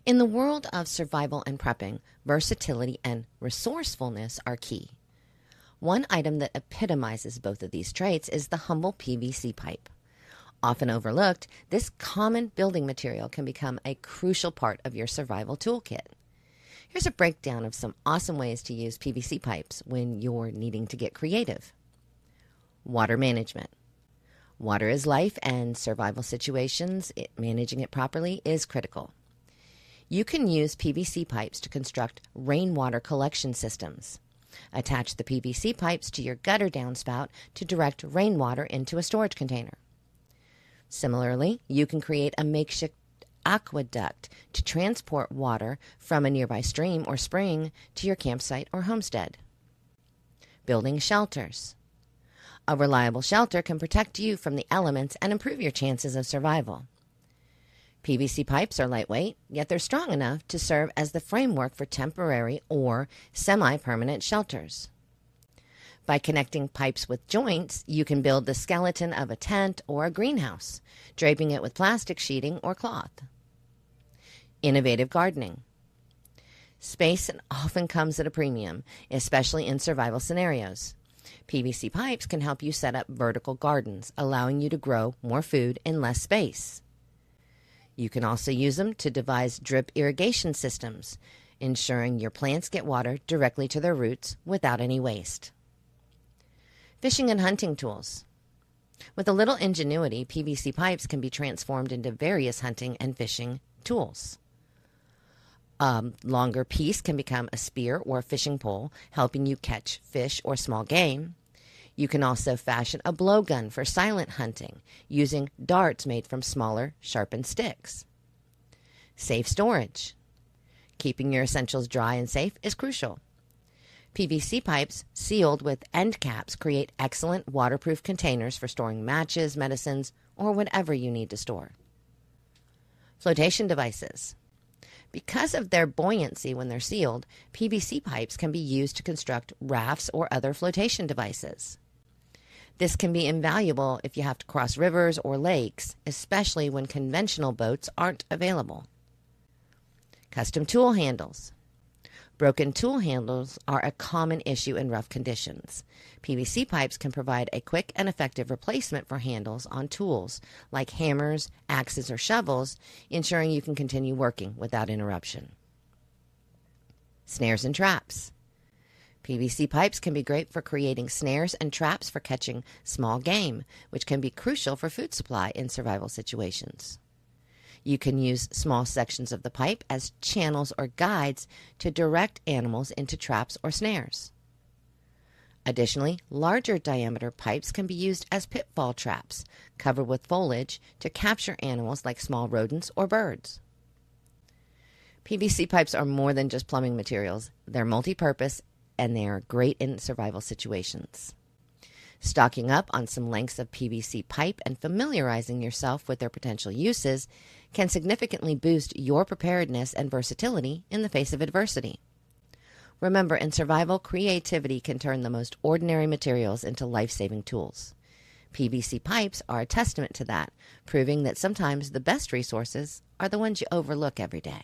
In the world of survival and prepping, versatility and resourcefulness are key. One item that epitomizes both of these traits is the humble PVC pipe. Often overlooked, this common building material can become a crucial part of your survival toolkit. Here's a breakdown of some awesome ways to use PVC pipes when you're needing to get creative. Water management. Water is life, and survival situations, managing it properly is critical. You can use PVC pipes to construct rainwater collection systems. Attach the PVC pipes to your gutter downspout to direct rainwater into a storage container. Similarly, you can create a makeshift aqueduct to transport water from a nearby stream or spring to your campsite or homestead. Building shelters. A reliable shelter can protect you from the elements and improve your chances of survival. PVC pipes are lightweight, yet they're strong enough to serve as the framework for temporary or semi-permanent shelters. By connecting pipes with joints, you can build the skeleton of a tent or a greenhouse, draping it with plastic sheeting or cloth. Innovative gardening. Space often comes at a premium, especially in survival scenarios. PVC pipes can help you set up vertical gardens, allowing you to grow more food in less space. You can also use them to devise drip irrigation systems, ensuring your plants get water directly to their roots without any waste. Fishing and hunting tools. With a little ingenuity, PVC pipes can be transformed into various hunting and fishing tools. A longer piece can become a spear or a fishing pole, helping you catch fish or small game. You can also fashion a blowgun for silent hunting, using darts made from smaller, sharpened sticks. Safe storage. Keeping your essentials dry and safe is crucial. PVC pipes sealed with end caps create excellent waterproof containers for storing matches, medicines, or whatever you need to store. Flotation devices. Because of their buoyancy when they're sealed, PVC pipes can be used to construct rafts or other flotation devices. This can be invaluable if you have to cross rivers or lakes, especially when conventional boats aren't available. Custom tool handles. Broken tool handles are a common issue in rough conditions. PVC pipes can provide a quick and effective replacement for handles on tools like hammers, axes, or shovels, ensuring you can continue working without interruption. Snares and traps. PVC pipes can be great for creating snares and traps for catching small game, which can be crucial for food supply in survival situations. You can use small sections of the pipe as channels or guides to direct animals into traps or snares. Additionally, larger diameter pipes can be used as pitfall traps, covered with foliage, to capture animals like small rodents or birds. PVC pipes are more than just plumbing materials. They're multi-purpose, and they are great in survival situations. Stocking up on some lengths of PVC pipe and familiarizing yourself with their potential uses can significantly boost your preparedness and versatility in the face of adversity. Remember, in survival, creativity can turn the most ordinary materials into life-saving tools. PVC pipes are a testament to that, proving that sometimes the best resources are the ones you overlook every day.